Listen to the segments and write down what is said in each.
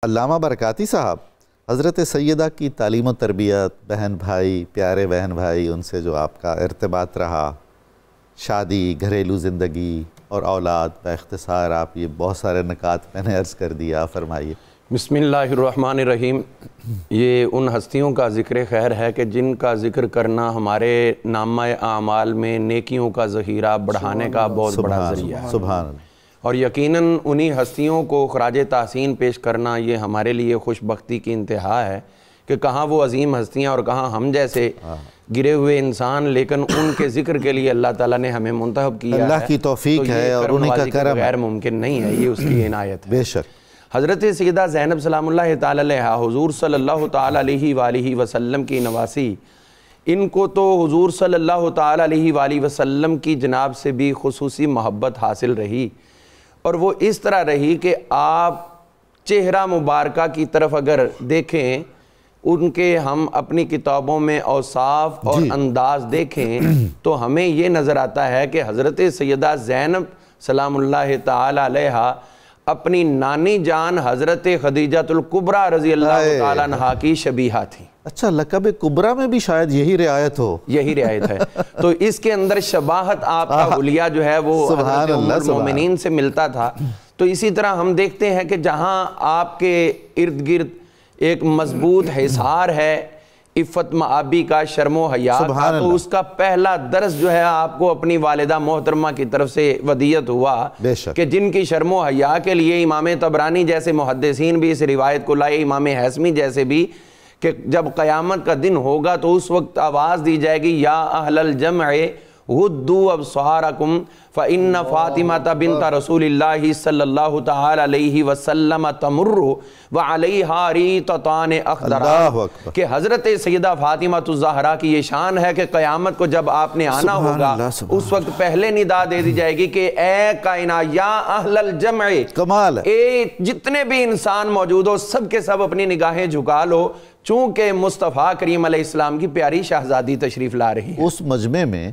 علامہ برکاتی صاحب، حضرت سیدہ کی تعلیم و تربیت، بہن بھائی، پیارے بہن بھائی، ان سے جو آپ کا ارتباط رہا، شادی، گھریلو زندگی اور اولاد، باختصار آپ یہ بہت سارے نکات میں نے عرض کر دیا، فرمائیے۔ بسم اللہ الرحمن الرحیم۔ یہ ان ہستیوں کا ذکر خیر ہے کہ جن کا ذکر کرنا ہمارے نامہ اعمال میں نیکیوں کا ذخیرہ بڑھانے کا بہت بڑا ذریعہ ہے۔ سبحان اللہ۔ اور یقیناً انہی ہستیوں کو خراج تحسین پیش کرنا یہ ہمارے لیے خوش بختی کی انتہا ہے کہ کہاں وہ عظیم ہستیاں اور کہاں ہم جیسے گرے ہوئے انسان، لیکن ان کے ذکر کے لیے اللہ تعالیٰ نے ہمیں منتخب کیا ہے۔ اللہ کی توفیق ہے اور انہی کا کرم ہے، غیر ممکن نہیں ہے، یہ اس کی عنایت ہے۔ بے شک۔ حضرت سیدہ زینب سلام اللہ تعالیٰ علیہا، حضور صلی اللہ تعالیٰ علیہ وآلہ وسلم کی نواسی، ان کو تو حضور صلی اللہ تعالیٰ علیہ وآلہ وسلم کی جناب سے بھی خصوصی محبت حاصل رہی، اور وہ اس طرح رہی کہ آپ چہرہ مبارکہ کی طرف اگر دیکھیں، ان کے ہم اپنی کتابوں میں اوصاف اور انداز دیکھیں تو ہمیں یہ نظر آتا ہے کہ حضرت سیدہ زینب سلام اللہ تعالیٰ علیہا اپنی نانی جان حضرت خدیجہ الکبریٰ رضی اللہ تعالیٰ عنہا کی شبیہہ تھیں۔ اچھا، لقب کبریٰ میں بھی شاید یہی رعایت ہو؟ یہی رعایت ہے، تو اس کے اندر شباہت آپ کا حلیہ جو ہے وہ حضرت ام المومنین سے ملتا تھا۔ تو اسی طرح ہم دیکھتے ہیں کہ جہاں آپ کے ارد گرد ایک مضبوط حصار ہے عفت معابی کا، شرم و حیا کا، تو اس کا پہلا درس جو ہے آپ کو اپنی والدہ محترمہ کی طرف سے ودیت ہوا کہ جن کی شرم و حیا کے لیے امام طبرانی جیسے محدثین بھی اس روایت کو لائے، امام حیثمی جیسے بھی، کہ جب قیامت کا دن ہوگا تو اس وقت آواز دی جائے گی، یا اہل الجمع غضوا ابصارکم فإن فاطمہ بنت رسول اللہ صلی اللہ تعالی علیہ وسلم تمر وعلیہا ریطتان اخضران، کہ حضرت سیدہ فاطمہ الزہرا کی یہ شان ہے کہ قیامت کو جب آپ نے آنا ہوگا اس وقت پہلے ندا دے دی جائے گی کہ اے کائنات، یا اہل الجمع، کمال ہے، اے جتنے بھی انسان موجود ہو سب کے سب اپنی نگاہیں جھکا لو، چونکہ مصطفیٰ کریم علیہ السلام کی پیاری شہزادی تشریف لا رہی ہے۔ اس مجمع میں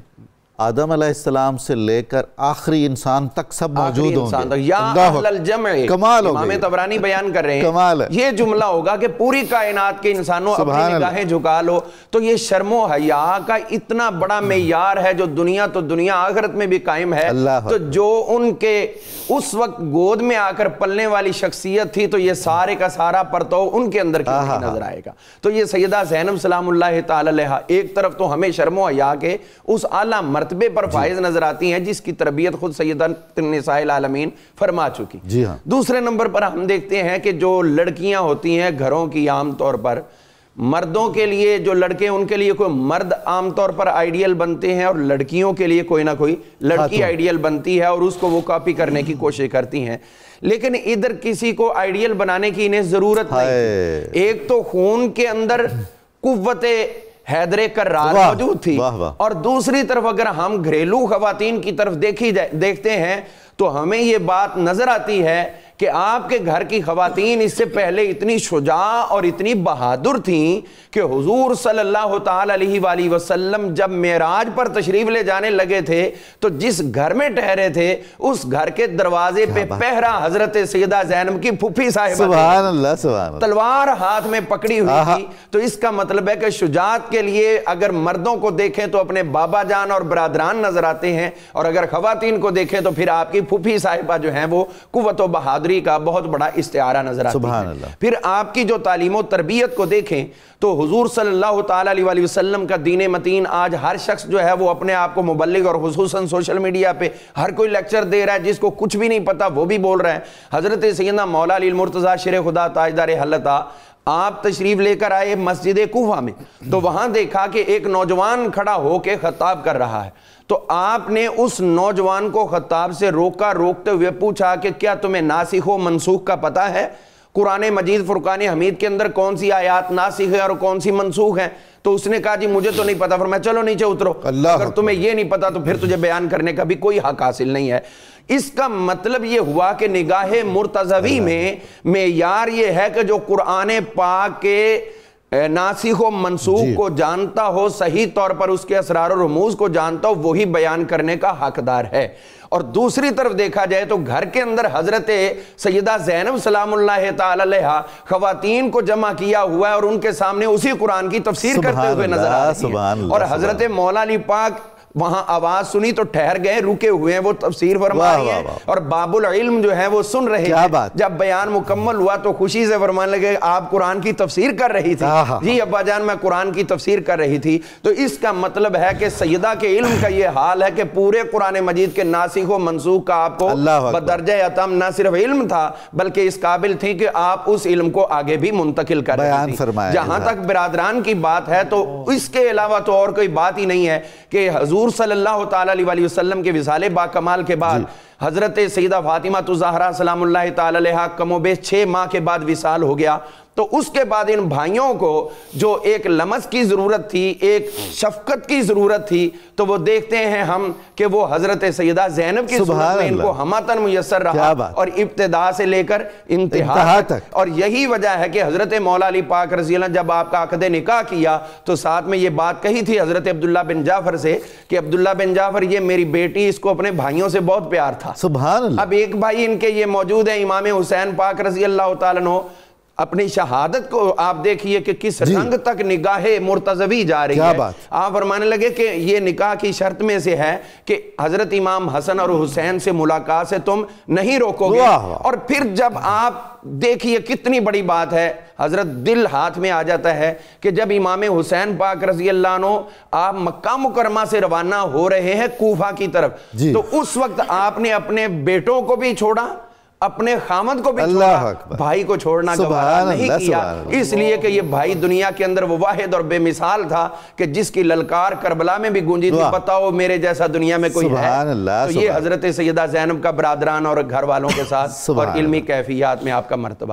آدم علیہ السلام سے لے کر آخری انسان تک سب موجود ہوں گے۔ یا اہل الجمع، کمال ہو امام گئی، طبرانی بیان کر رہے ہیں، کمال ہے، یہ جملہ ہوگا کہ پوری کائنات کے انسانوں اپنی نگاہیں جھکا لو۔ تو یہ شرم و حیا کا اتنا بڑا معیار ہے جو دنیا تو دنیا آخرت میں بھی قائم ہے۔ تو جو ان کے اس وقت گود میں آ کر پلنے والی شخصیت تھی، تو یہ سارے کا سارا پرتو ان کے اندر کیوں نہیں نظر آئے گا۔ تو یہ سیدہ زینب سلام اللہ تعالی علیہا ایک طرف تو ہمیں شرم و حیا کے اس اعلیٰ مرتبے پر فائز نظر آتی ہیں جس کی تربیت خود سیدہ نساء العالمین فرما چکی۔ دوسرے نمبر پر ہم دیکھتے ہیں کہ جو لڑکیاں ہوتی ہیں گھروں کی، عام طور پر مردوں کے لیے جو لڑکے، ان کے لیے کوئی مرد عام طور پر آئیڈیل بنتے ہیں، اور لڑکیوں کے لیے کوئی نہ کوئی لڑکی آئیڈیل بنتی ہے اور اس کو وہ کاپی کرنے کی کوشش کرتی ہیں۔ لیکن ادھر کسی کو آئیڈیل بنانے کی انہیں ضرورت نہیں، ایک تو خون کے اندر قوت حیدر کرار موجود تھی، اور دوسری طرف اگر ہم گھریلو خواتین کی طرف دیکھتے ہیں تو ہمیں یہ بات نظر آتی ہے کہ آپ کے گھر کی خواتین اس سے پہلے اتنی شجاع اور اتنی بہادر تھیں کہ حضور صلی اللہ تعالی علیہ وآلہ وسلم جب معراج پر تشریف لے جانے لگے تھے تو جس گھر میں ٹھہرے تھے اس گھر کے دروازے پہ پہرا حضرت سیدہ زینب کی پھوپھی صاحبہ، سبحان اللہ، سبحان اللہ، تلوار ہاتھ میں پکڑی ہوئی تھی۔ تو اس کا مطلب ہے کہ شجاعت کے لیے اگر مردوں کو دیکھیں تو اپنے بابا جان اور برادران نظر آتے ہیں، اور اگر خواتین کو دیکھیں تو پھر آپ کی پھوپھی صاحبہ جو ہیں وہ قوت و بہادری کا بہت بڑا استعارہ نظر آتی ہے۔ پھر آپ کی جو تعلیم و تربیت کو دیکھیں تو حضور صلی اللہ تعالیٰ علیہ وسلم کا دین متین آج ہر شخص جو ہے وہ اپنے آپ کو مبلغ، اور خصوصاً سوشل میڈیا پہ ہر کوئی لیکچر دے رہا ہے، جس کو کچھ بھی نہیں پتا وہ بھی بول رہا ہے۔ حضرت سیدنا مولا علی المرتضیٰ شیر خدا تاجدار حلتا آپ تشریف لے کر آئے مسجد کوفہ میں، تو وہاں دیکھا کہ ایک نوجوان کھڑا ہو کے خطاب کر رہا ہے، تو آپ نے اس نوجوان کو خطاب سے روکتے ہوئے پوچھا کہ کیا تمہیں ناسخ و منسوخ کا پتہ ہے؟ قرآن مجید فرقان حمید کے اندر کون سی آیات ناسخ ہے اور کون سی منسوخ ہیں؟ تو اس نے کہا جی مجھے تو نہیں پتا۔ فرمایا چلو نیچے اترو، اگر تمہیں یہ نہیں پتا تو پھر تجھے بیان کرنے کا بھی کوئی حق حاصل نہیں ہے۔ اس کا مطلب یہ ہوا کہ نگاہ مرتضوی میں معیار یہ ہے کہ جو قرآن پاک کے ناسخ و منسوخ کو جانتا ہو، صحیح طور پر اس کے اسرار و رموز کو جانتا ہو، وہی بیان کرنے کا حقدار ہے۔ اور دوسری طرف دیکھا جائے تو گھر کے اندر حضرت سیدہ زینب سلام اللہ تعالی علیہا خواتین کو جمع کیا ہوا ہے اور ان کے سامنے اسی قرآن کی تفسیر کرتے ہوئے نظر آ رہی ہیں، اور حضرت مولا علی پاک وہاں آواز سنی تو ٹھہر گئے، رکے ہوئے ہیں، وہ تفسیر فرما رہی ہیں، اور باب العلم جو ہے وہ سن رہے ہیں۔ جب بیان مکمل ہوا تو خوشی سے فرمانے لگے آپ قرآن کی تفسیر کر رہی تھی؟ جی ابا جان میں قرآن کی تفسیر کر رہی تھی۔ تو اس کا مطلب ہے کہ سیدہ کے علم کا یہ حال ہے کہ پورے قرآن مجید کے ناسخ و منسوخ کا آپ کو بدرجہ اتم نہ صرف علم تھا بلکہ اس قابل تھی کہ آپ اس علم کو آگے بھی منتقل کر رہی تھی۔ جہاں تک برادران کی بات ہے تو اس کے علاوہ تو اور کوئی بات ہی نہیں ہے کہ حضور صلی اللہ تعالیٰ علیہ وسلم کے وصال با کمال کے بعد حضرت سیدہ فاطمہ الزہرا سلام اللہ تعالیٰ علیہا کم و بیش 6 ماہ کے بعد وصال ہو گیا۔ تو اس کے بعد ان بھائیوں کو جو ایک لمس کی ضرورت تھی، ایک شفقت کی ضرورت تھی، تو وہ دیکھتے ہیں ہم کہ وہ حضرت سیدہ زینب کی صورت میں ان کو ہماتن میسر رہا، اور ابتدا سے لے کر انتہا تک۔ اور یہی وجہ ہے کہ حضرت مولا علی پاک رضی اللہ جب آپ کا عقد نکاح کیا تو ساتھ میں یہ بات کہی تھی حضرت عبداللہ بن جعفر سے کہ عبداللہ بن جعفر یہ میری بیٹی، اس کو اپنے بھائیوں سے بہت پیار تھا۔ سبحان اللہ۔ اب ایک بھائی ان کے یہ موجود ہیں امام حسین پاک رضی اللہ تعالیٰ عنہ، اپنی شہادت کو آپ دیکھیے کہ کس رنگ تک نگاہ مرتضوی جا رہی ہے۔ آپ فرمانے لگے کہ یہ نکاح کی شرط میں سے ہے کہ حضرت امام حسن اور حسین سے ملاقات سے تم نہیں روکو گے۔ اور پھر جب آپ دیکھیے کتنی بڑی بات ہے، حضرت دل ہاتھ میں آ جاتا ہے کہ جب امام حسین پاک رضی اللہ عنہ آپ مکہ مکرمہ سے روانہ ہو رہے ہیں کوفہ کی طرف، تو اس وقت آپ نے اپنے بیٹوں کو بھی چھوڑا، اپنے خامد کو بھی چھوڑا، بھائی کو چھوڑنا گوارا نہیں کیا، اس لیے کہ یہ بھائی دنیا کے اندر وہ واحد اور بے مثال تھا کہ جس کی للکار کربلا میں بھی گونجی تھی، بتاؤ میرے جیسا دنیا میں کوئی ہے؟ تو یہ حضرت سیدہ زینب کا برادران اور گھر والوں کے ساتھ اور علمی کیفیات میں آپ کا مرتبہ